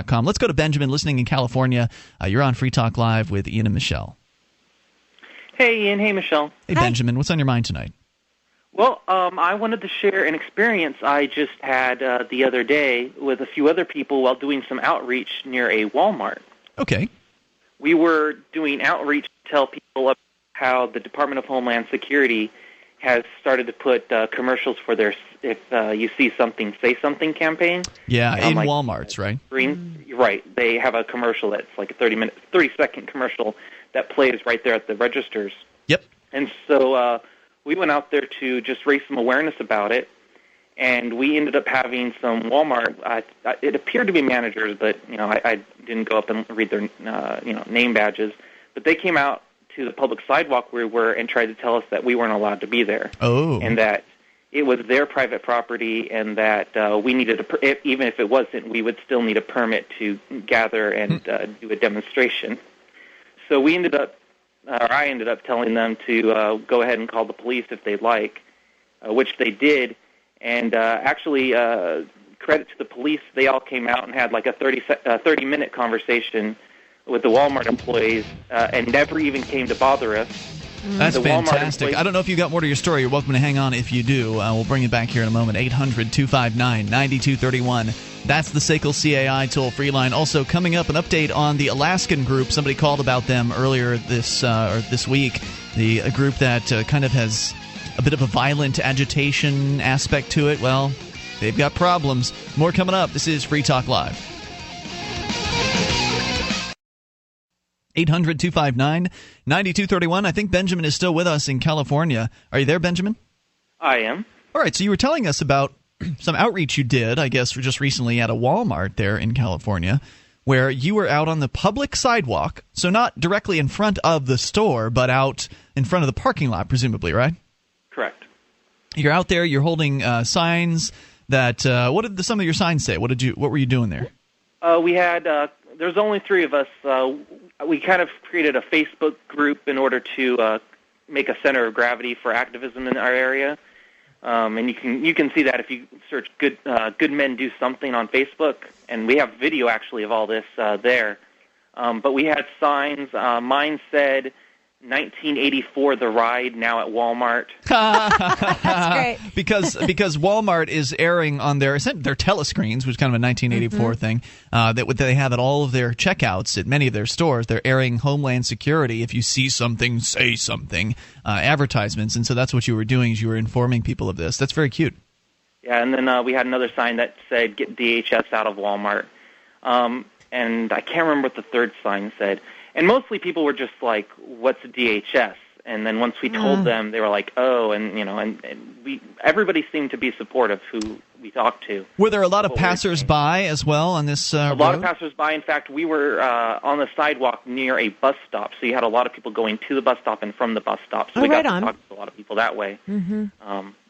wal-mart.com. Let's go to Benjamin, listening in California. You're on Free Talk Live with Ian and Michele. Hey, Ian. Hey, Michele. Hey, Hi. Benjamin. What's on your mind tonight? Well, I wanted to share an experience I just had the other day with a few other people while doing some outreach near a Walmart. Okay. We were doing outreach to tell people about how the Department of Homeland Security has started to put commercials for their "If You See Something, Say Something" campaign. Yeah, in like Walmarts, right? Right. They have a commercial that's like a 30-second commercial that plays right there at the registers. Yep. And so we went out there to just raise some awareness about it, and we ended up having some Walmart. It appeared to be managers, but I didn't go up and read their name badges. But they came out to the public sidewalk where we were and tried to tell us that we weren't allowed to be there. Oh. And that it was their private property, and that we needed even if it wasn't, we would still need a permit to gather and do a demonstration. So I ended up telling them to go ahead and call the police if they'd like, which they did. And actually, credit to the police, they all came out and had like a 30-minute conversation with the Walmart employees and never even came to bother us. That's fantastic. I don't know if you got more to your story. You're welcome to hang on if you do. We'll bring it back here in a moment. 800-259-9231. That's the SACL CAI toll-free line. Also, coming up, an update on the Alaskan group. Somebody called about them earlier this week. A group that kind of has a bit of a violent agitation aspect to it. Well, they've got problems. More coming up. This is Free Talk Live. 800-259-9231. I think Benjamin is still with us in California. Are you there, Benjamin? I am. All right, so you were telling us about some outreach you did, I guess, just recently at a Walmart there in California, where you were out on the public sidewalk, so not directly in front of the store, but out in front of the parking lot, presumably, right? Correct. You're out there, you're holding signs that what did some of your signs say? What were you doing there? We had there's only three of us. We kind of created a Facebook group in order to make a center of gravity for activism in our area. And you can see that if you search Good Men Do Something on Facebook, and we have video actually of all this there. But we had signs. Mine said 1984 The Ride, now at Walmart. That's great. because Walmart is airing on their telescreens, which is kind of a 1984 thing, that they have at all of their checkouts at many of their stores. They're airing Homeland Security, if you see something, say something, advertisements. And so that's what you were doing, is you were informing people of this. That's very cute. Yeah, and then we had another sign that said, "Get DHS out of Walmart." And I can't remember what the third sign said. And mostly people were just like, "What's DHS?" And then once we told them, they were like, "Oh," and everybody seemed to be supportive who we talked to. Were there a lot of passers-by as well on this road? A lot of passers-by. In fact, we were on the sidewalk near a bus stop, so you had a lot of people going to the bus stop and from the bus stop. So we got to talk to a lot of people that way.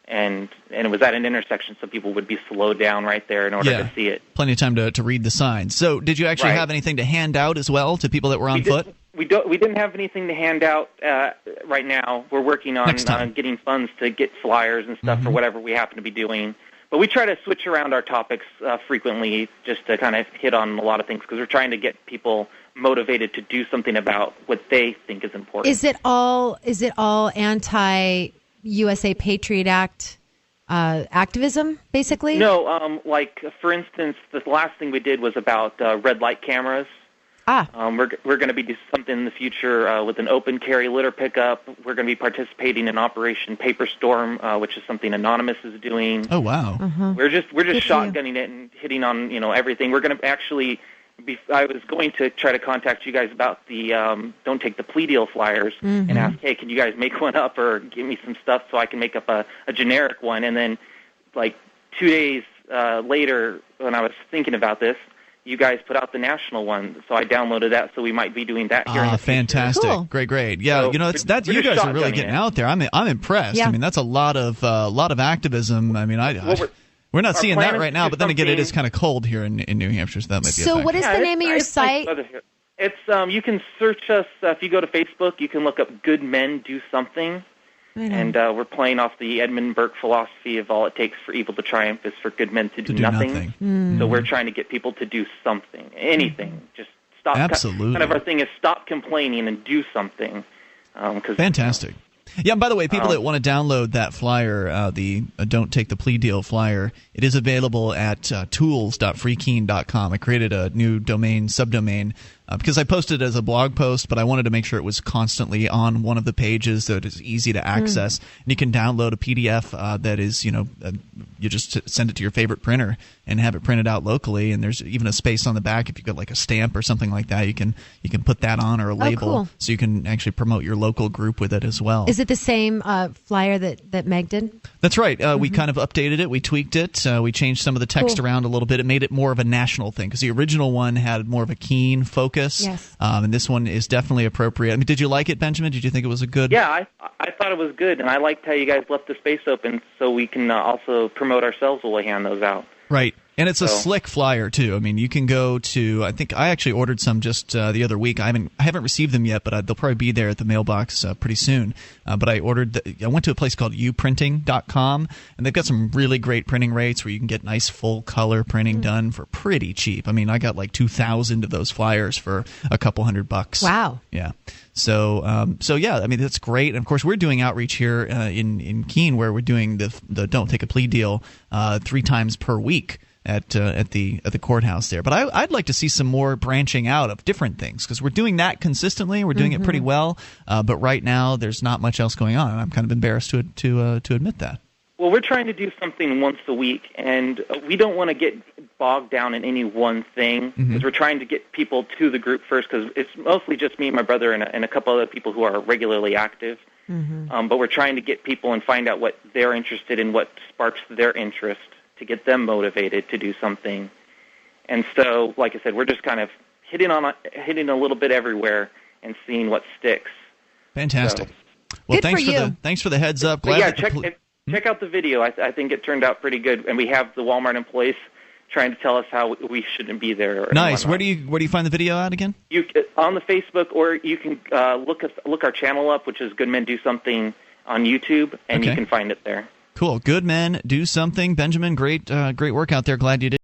And it was at an intersection, so people would be slowed down right there in order to see it. Plenty of time to read the signs. So did you actually have anything to hand out as well to people that were on foot? We didn't have anything to hand out right now. We're working on getting funds to get flyers and stuff for whatever we happen to be doing. But we try to switch around our topics frequently just to kind of hit on a lot of things because we're trying to get people motivated to do something about what they think is important. Is it all anti-USA Patriot Act activism, basically? No, like, for instance, the last thing we did was about red light cameras. We're going to be doing something in the future with an open carry litter pickup. We're going to be participating in Operation Paper Storm, which is something Anonymous is doing. Oh, wow. We're just shotgunning it and hitting on everything. We're going to actually I was going to try to contact you guys about the Don't Take the Plea Deal flyers and ask, hey, can you guys make one up or give me some stuff so I can make up a generic one? And then, like, 2 days later, when I was thinking about this, you guys put out the national one, so I downloaded that. So we might be doing that here. Fantastic! Cool. Great. Yeah, so that's you guys are really getting out there. I'm impressed. Yeah. I mean, that's a lot of activism. I mean, we're not seeing that right now, but then again, it is kind of cold here in New Hampshire, so that might be. So, what is the name of your site? It's you can search us if you go to Facebook. You can look up "Good Men Do Something," And we're playing off the Edmund Burke philosophy of all it takes for evil to triumph is for good men to do nothing. So we're trying to get people to do something, anything. Just stop. Absolutely. Kind of our thing is stop complaining and do something. Fantastic. Yeah, and by the way, people that want to download that flyer, the Don't Take the Plea Deal flyer, it is available at tools.freekeen.com. I created a new subdomain, because I posted it as a blog post, but I wanted to make sure it was constantly on one of the pages so it is easy to access. And you can download a PDF that is, you just send it to your favorite printer and have it printed out locally. And there's even a space on the back if you've got like a stamp or something like that. You can put that on, or a label, so you can actually promote your local group with it as well. Is it the same flyer that Meg did? That's right. We kind of updated it. We tweaked it. We changed some of the text around a little bit. It made it more of a national thing, because the original one had more of a keen focus. Yes. And this one is definitely appropriate. I mean, did you like it, Benjamin? Did you think it was a good? Yeah, I thought it was good, and I liked how you guys left the space open so we can also promote ourselves while we hand those out. Right. And it's a slick flyer too. I mean, you can go to. I think I actually ordered some just the other week. I haven't received them yet, but they'll probably be there at the mailbox pretty soon. But I went to a place called uprinting.com, and they've got some really great printing rates where you can get nice full color printing done for pretty cheap. I mean, I got like 2,000 of those flyers for a couple $100. Wow. Yeah. So yeah, I mean, that's great. And of course, we're doing outreach here in Keene, where we're doing the Don't Take a Plea Deal 3 times per week at the courthouse there. But I'd like to see some more branching out of different things, because we're doing that consistently. We're doing it pretty well. But right now, there's not much else going on, and I'm kind of embarrassed to admit that. Well, we're trying to do something once a week, and we don't want to get bogged down in any one thing, because we're trying to get people to the group first, because it's mostly just me, my brother, and a couple other people who are regularly active. But we're trying to get people and find out what they're interested in, what sparks their interest, to get them motivated to do something. And so, like I said, we're just kind of hitting a little bit everywhere and seeing what sticks. Fantastic. So, well, Good thanks for the heads up. Glad check out the video. I think it turned out pretty good, and we have the Walmart employees trying to tell us how we shouldn't be there. Nice. Where do you find the video at again? You on the Facebook, or you can look our channel up, which is Good Men Do Something on YouTube, and you can find it there. Cool. Good Men Do Something. Benjamin, great work out there. Glad you did.